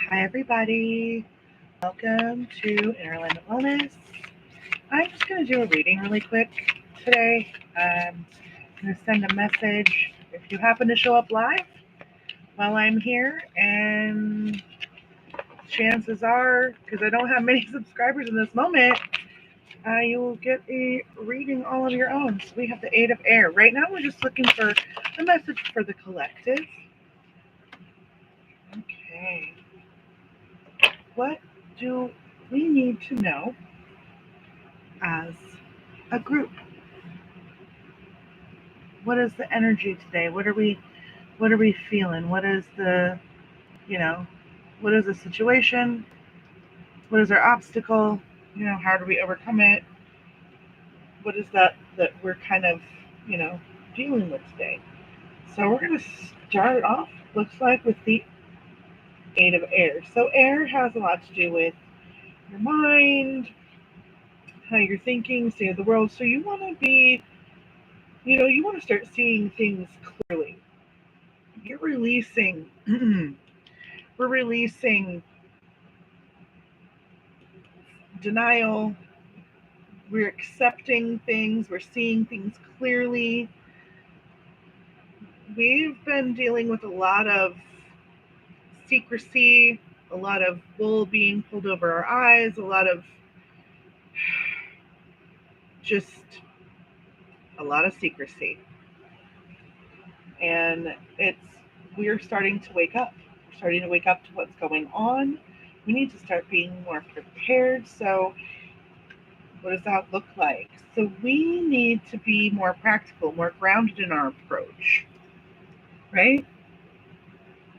Hi, everybody. Welcome to Inner Alignment Wellness. I'm just going to do a reading really quick today. I'm going to send a message if you happen to show up live while I'm here. And chances are, because I don't have many subscribers in this moment, you will get a reading all of your own. So we have the Eight of Air. Right now, we're just looking for a message for the collective. Okay. What do we need to know as a group? What is the energy today? What are we feeling? What is the, you know, what is the situation? What is our obstacle? How do we overcome it? What is that we're kind of, you know, dealing with today? So we're going to start off, looks like, with the Eight of Air. So air has a lot to do with your mind, how you're thinking, state of the world. So you want to be, you want to start seeing things clearly. You're releasing, we're releasing denial. We're accepting things. We're seeing things clearly. We've been dealing with a lot of secrecy, a lot of wool being pulled over our eyes, a lot of just a lot of secrecy. And we're starting to wake up. We're starting to wake up to what's going on. We need to start being more prepared. So what does that look like? So we need to be more practical, more grounded in our approach, right?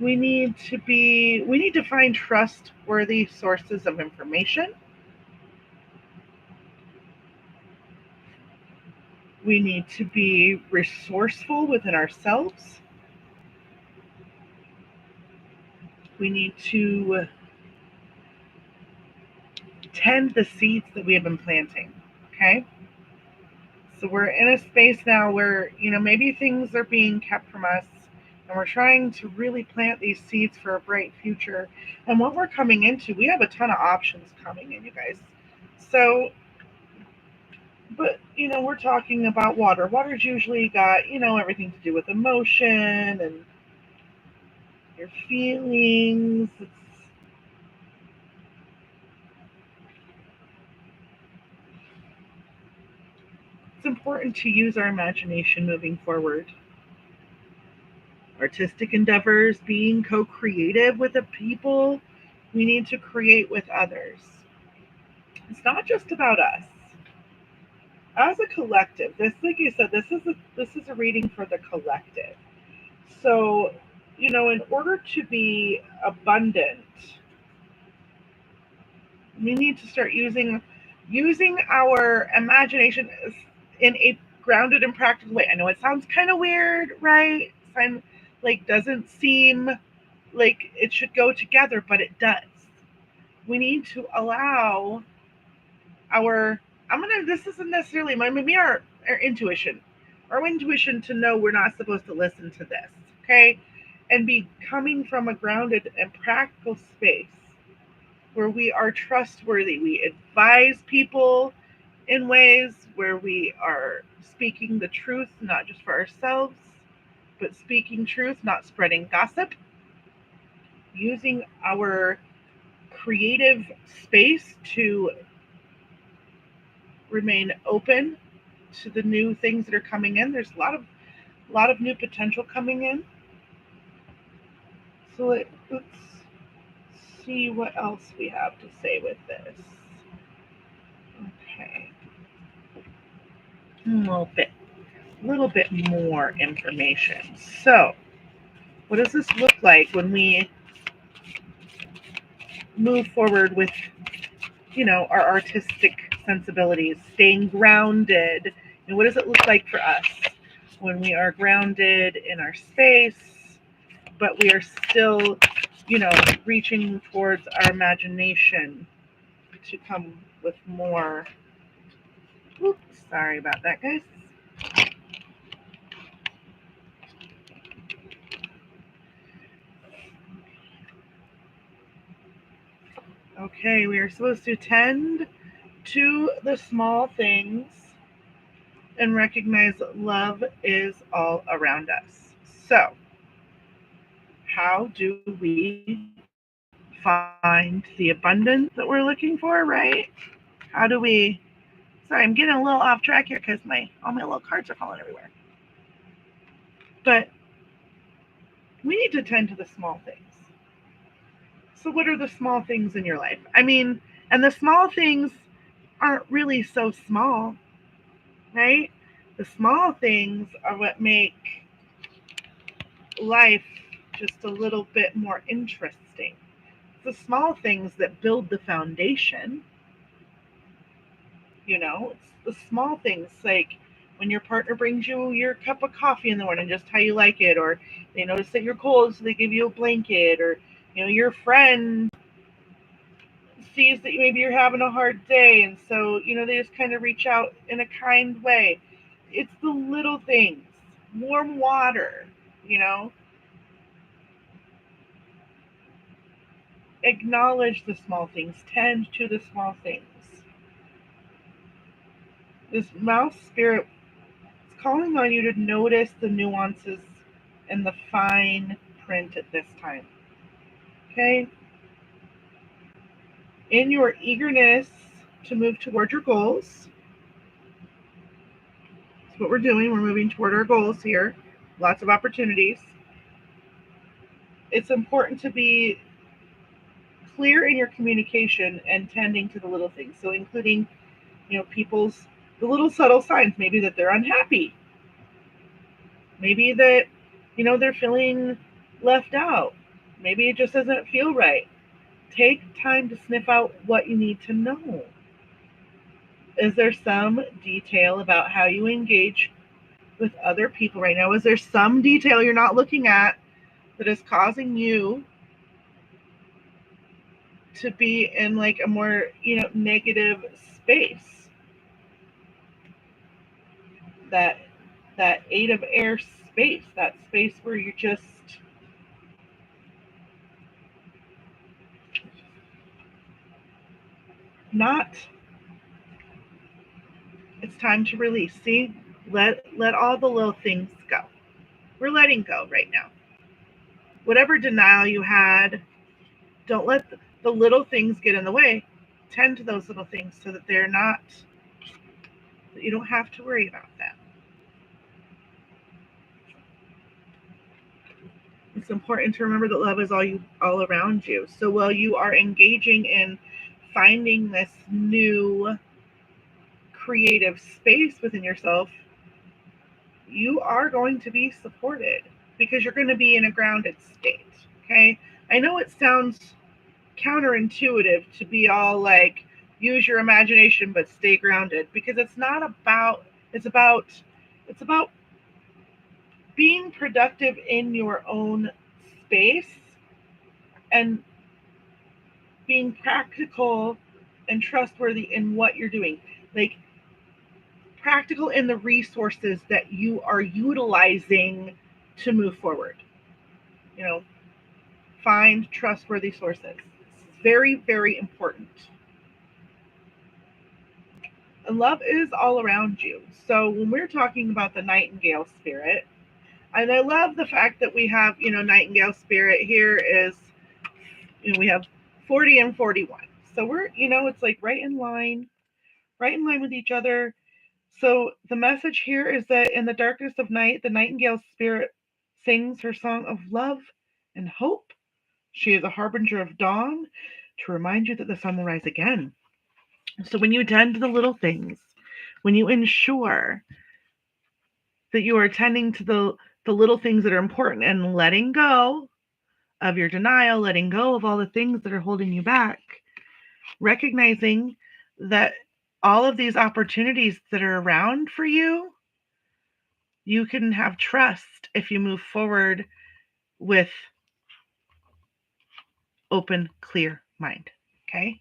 We need to find trustworthy sources of information. We need to be resourceful within ourselves. We need to tend the seeds that we have been planting. Okay? So we're in a space now where, maybe things are being kept from us, and we're trying to really plant these seeds for a bright future. And what we're coming into, we have a ton of options coming in, you guys. So, but, we're talking about water. Water's usually got, everything to do with emotion and your feelings. It's important to use our imagination moving forward. Artistic endeavors, being co-creative with the people we need to create with others. It's not just about us. As a collective, this, like you said, this is a reading for the collective. So, in order to be abundant, we need to start using our imagination in a grounded and practical way. I know it sounds kind of weird, right? Doesn't seem like it should go together, but it does. We need to allow our this isn't necessarily maybe our intuition. Our intuition to know we're not supposed to listen to this, okay? And be coming from a grounded and practical space where we are trustworthy. We advise people in ways where we are speaking the truth, not just for ourselves, but speaking truth, not spreading gossip, using our creative space to remain open to the new things that are coming in. There's a lot of new potential coming in. So let's see what else we have to say with this. Okay. A little bit more information. So, what does this look like when we move forward with, our artistic sensibilities, staying grounded? And what does it look like for us when we are grounded in our space, but we are still, reaching towards our imagination to come with more. Oops, sorry about that, guys. Okay, we are supposed to tend to the small things and recognize that love is all around us. So, how do we find the abundance that we're looking for, right? How do we Sorry, I'm getting a little off track here because all my little cards are falling everywhere. But we need to tend to the small things. So, what are the small things in your life? I mean, and the small things aren't really so small, right? The small things are what make life just a little bit more interesting. It's the small things that build the foundation. It's the small things like when your partner brings you your cup of coffee in the morning, just how you like it, or they notice that you're cold, so they give you a blanket, or your friend sees that maybe you're having a hard day, and so they just kind of reach out in a kind way. It's the little things, warm water, you know, acknowledge the small things, tend to the small things. This mouse spirit is calling on you to notice the nuances and the fine print at this time. Okay? In your eagerness to move toward your goals, that's what we're doing. We're moving toward our goals here. Lots of opportunities. It's important to be clear in your communication and tending to the little things. So including, people's the little subtle signs, maybe that they're unhappy, maybe that, they're feeling left out. Maybe it just doesn't feel right. Take time to sniff out what you need to know. Is there some detail about how you engage with other people right now? Is there some detail you're not looking at that is causing you to be in like a more, negative space? That that eight of air space, that space where you're just not. It's time to release. See, let all the little things go. We're letting go right now. Whatever denial you had, don't let the little things get in the way. Tend to those little things so that they're not, that you don't have to worry about that. It's important to remember that love is all around you. So while you are engaging in finding this new creative space within yourself, you are going to be supported because you're going to be in a grounded state. Okay. I know it sounds counterintuitive to be all like, use your imagination but stay grounded, because it's not about, it's about being productive in your own space and being practical and trustworthy in what you're doing. Like, practical in the resources that you are utilizing to move forward. You know, find trustworthy sources. It's very, very important. And love is all around you. So when we're talking about the nightingale spirit, and I love the fact that we have, nightingale spirit here is, we have 40 and 41. So we're, it's like right in line with each other. So the message here is that in the darkness of night, the nightingale spirit sings her song of love and hope. She is a harbinger of dawn to remind you that the sun will rise again. So when you attend to the little things, when you ensure that you are attending to the little things that are important and letting go of your denial, letting go of all the things that are holding you back, recognizing that all of these opportunities that are around for you, you can have trust if you move forward with open, clear mind. Okay?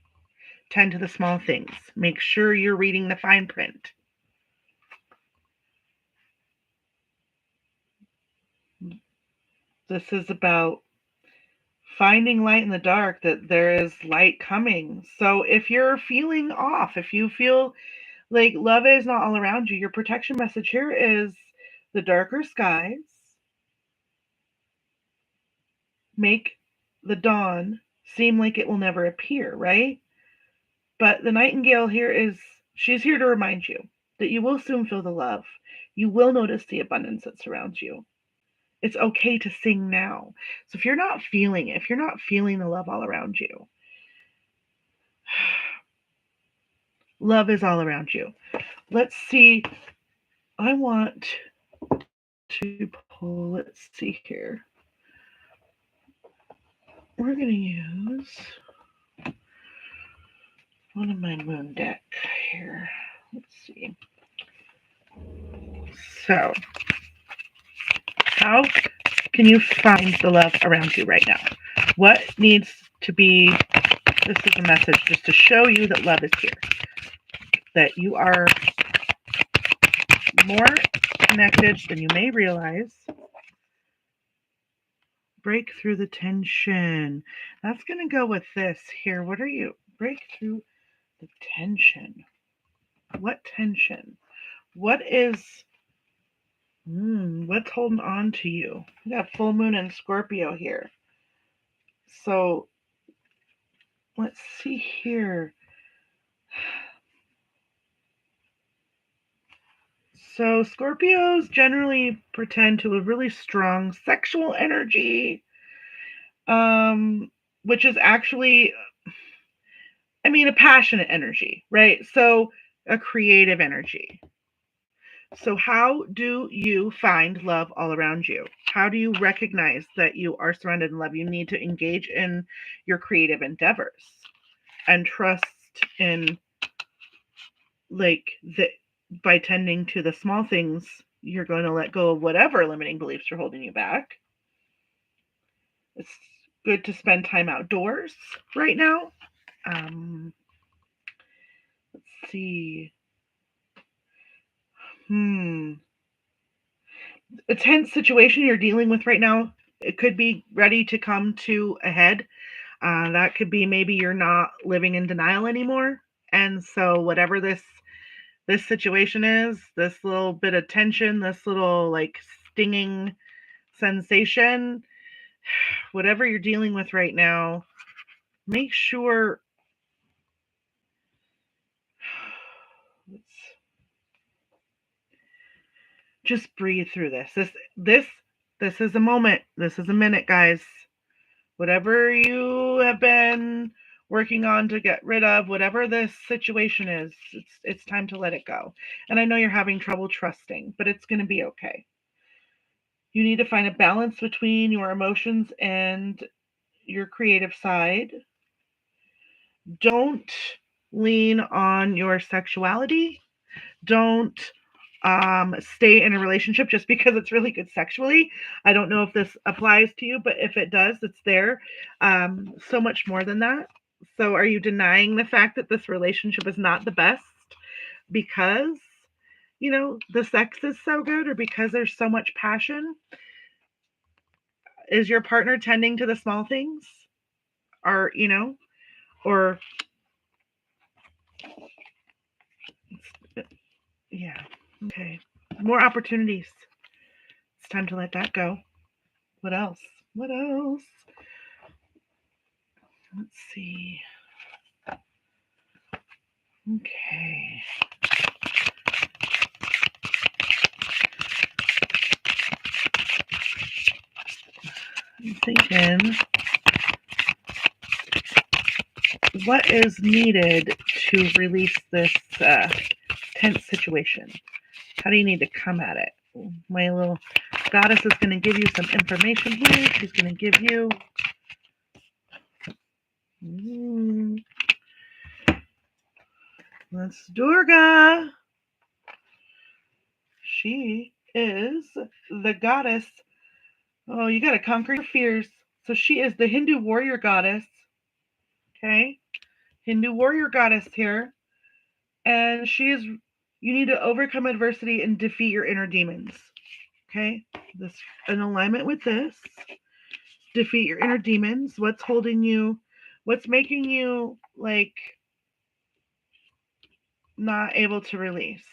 Tend to the small things. Make sure you're reading the fine print. This is about finding light in the dark, that there is light coming. So if you're feeling off, if you feel like love is not all around you, your protection message here is the darker skies make the dawn seem like it will never appear, right? But the nightingale here is, she's here to remind you that you will soon feel the love. You will notice the abundance that surrounds you. It's okay to sing now. So if you're not feeling it, if you're not feeling the love all around you, love is all around you. Let's see. I want to pull, let's see here. We're going to use one of my moon deck here. Let's see. So, how can you find the love around you right now? What needs to be, this is a message just to show you that love is here, that you are more connected than you may realize. Break through the tension. That's going to go with this here. What are you? Break through the tension. What tension? What is, what's holding on to you? We got full moon and Scorpio here. So let's see here. So Scorpios generally pretend to a really strong sexual energy, which is actually, I mean, a passionate energy, right? So a creative energy. So how do you find love all around you? How do you recognize that you are surrounded in love? You need to engage in your creative endeavors and trust in, like, the, by tending to the small things, you're going to let go of whatever limiting beliefs are holding you back. It's good to spend time outdoors right now. Let's see. A tense situation you're dealing with right now, it could be ready to come to a head. That could be maybe you're not living in denial anymore. And so whatever this situation is, this little bit of tension, this little like stinging sensation, whatever you're dealing with right now, make sure, let's just breathe through this. This is a moment. This is a minute, guys. Whatever you have been working on to get rid of, whatever this situation is, it's time to let it go. And I know you're having trouble trusting, but it's going to be okay. You need to find a balance between your emotions and your creative side. Don't lean on your sexuality. Don't stay in a relationship just because it's really good sexually. I don't know if this applies to you, but if it does, it's there. So much more than that. So are you denying the fact that this relationship is not the best because, the sex is so good, or because there's so much passion? Is your partner tending to the small things? Or, or, yeah, okay. More opportunities. It's time to let that go. What else? What else? Let's see. Okay. I'm thinking, what is needed to release this tense situation? How do you need to come at it? My little goddess is going to give you some information here. She's going to give you. That's Durga. She is the goddess. Oh, you got to conquer your fears. So she is the Hindu warrior goddess. Okay. Hindu warrior goddess here. And you need to overcome adversity and defeat your inner demons. Okay. This in alignment with this. defeat your inner demons. What's holding you? What's making you like not able to release?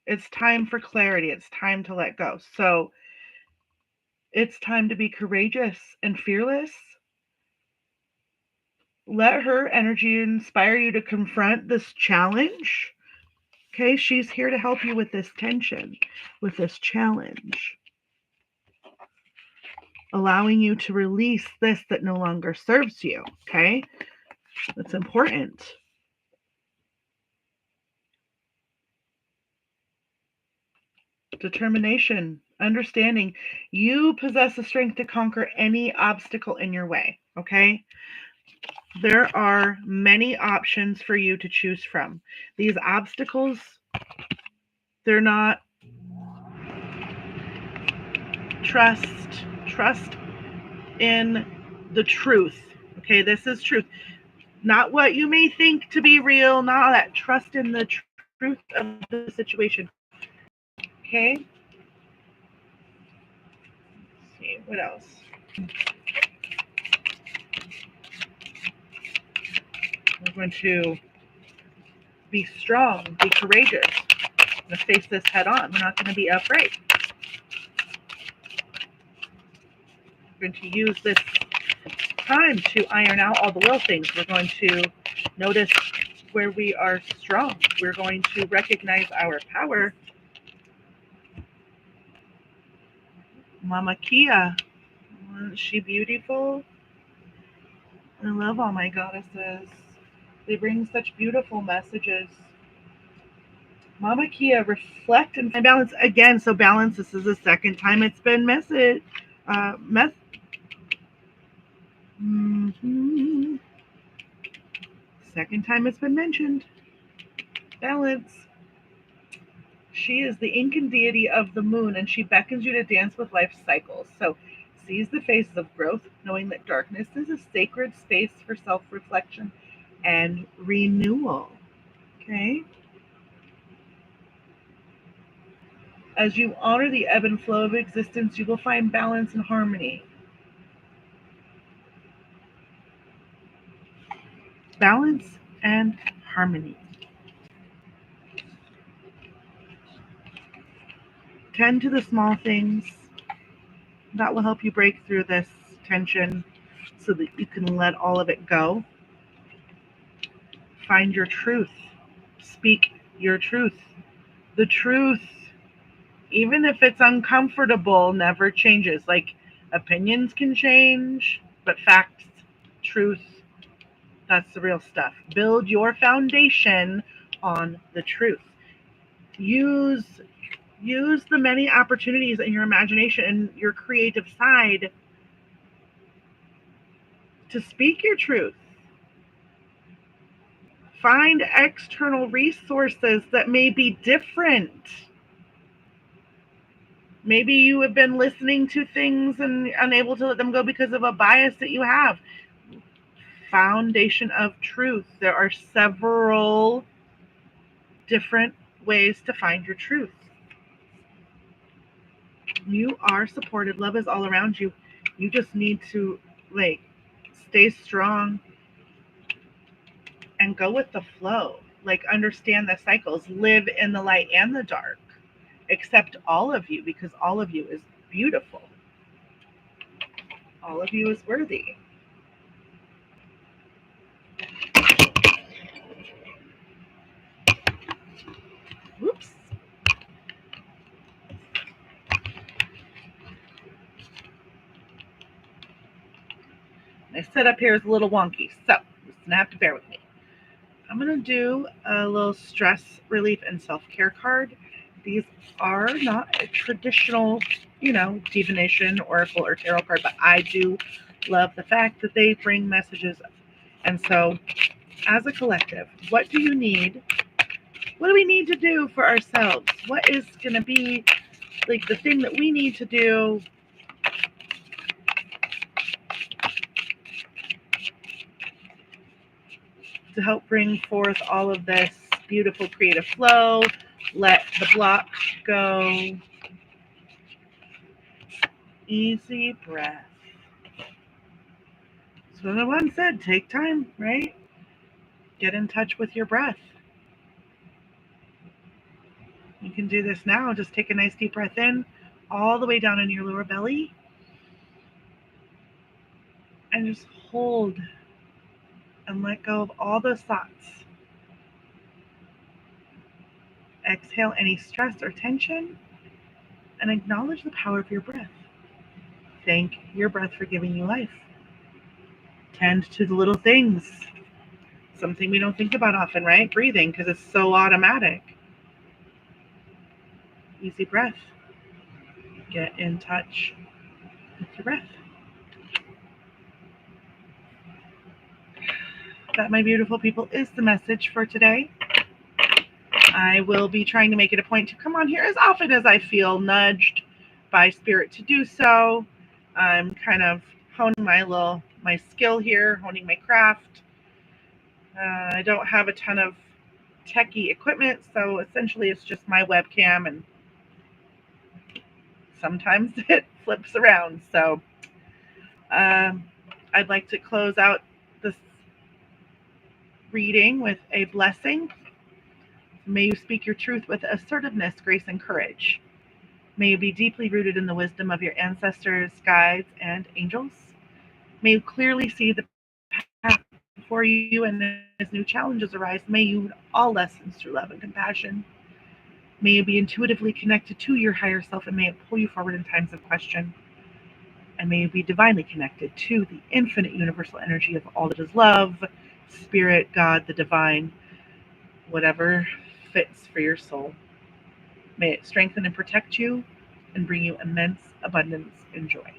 It's time for clarity. It's time to let go. So it's time to be courageous and fearless. Let her energy inspire you to confront this challenge. Okay, she's here to help you with this tension, with this challenge, allowing you to release this that no longer serves you. Okay, that's important. Determination, understanding you possess the strength to conquer any obstacle in your way. Okay, there are many options for you to choose from. These obstacles, they're not trust in the truth. Okay, this is truth. Not what you may think to be real, not all that. Trust in the truth of the situation. Okay? Let's see, what else? We're going to be strong, be courageous. We're going to face this head on. We're not going to be afraid. We're going to use this time to iron out all the little things. We're going to notice where we are strong. We're going to recognize our power. Mama Kia, isn't she beautiful? I love all my goddesses. They bring such beautiful messages. Mama Kia, reflect and find balance again. So balance. This is the second time it's been mm-hmm. Second time it's been mentioned. Balance. She is the Incan deity of the moon, and she beckons you to dance with life's cycles. So seize the phases of growth, knowing that darkness is a sacred space for self-reflection and renewal. Okay? As you honor the ebb and flow of existence, you will find balance and harmony. Balance and harmony. Tend to the small things. That will help you break through this tension so that you can let all of it go. Find your truth. Speak your truth. The truth, even if it's uncomfortable, never changes. Like opinions can change, but facts, truth, that's the real stuff. Build your foundation on the truth. Use the many opportunities in your imagination and your creative side to speak your truth. Find external resources that may be different. Maybe you have been listening to things and unable to let them go because of a bias that you have. Foundation of truth. There are several different ways to find your truth. You are supported. Love is all around you. You just need to stay strong and go with the flow. Understand the cycles. Live in the light and the dark. Accept all of you because all of you is beautiful. All of you is worthy. Whoops. My setup here is a little wonky, so you're just gonna have to bear with me. I'm gonna do a little stress relief and self-care card. These are not a traditional, divination, oracle, or tarot card, but I do love the fact that they bring messages. And so, as a collective, what do you need? What do we need to do for ourselves? What is gonna be the thing that we need to do to help bring forth all of this beautiful creative flow? Let the block go. Easy breath. So the one said, take time, right? Get in touch with your breath. You can do this now. Just take a nice deep breath in, all the way down in your lower belly, and just hold and let go of all those thoughts. Exhale any stress or tension and acknowledge the power of your breath. Thank your breath for giving you life. Tend to the little things. Something we don't think about often, right? Breathing, because it's so automatic. Easy breath. Get in touch with your breath. That, my beautiful people, is the message for today. I will be trying to make it a point to come on here as often as I feel nudged by spirit to do so. I'm kind of honing my skill here, honing my craft. I don't have a ton of techie equipment, so essentially it's just my webcam, and sometimes it flips around. So I'd like to close out this reading with a blessing. May you speak your truth with assertiveness, grace, and courage. May you be deeply rooted in the wisdom of your ancestors, guides, and angels. May you clearly see the path before you, and as new challenges arise, may you all lessons through love and compassion. May you be intuitively connected to your higher self, and may it pull you forward in times of question. And may you be divinely connected to the infinite universal energy of all that is love, spirit, God, the divine, whatever fits for your soul. May it strengthen and protect you and bring you immense abundance and joy.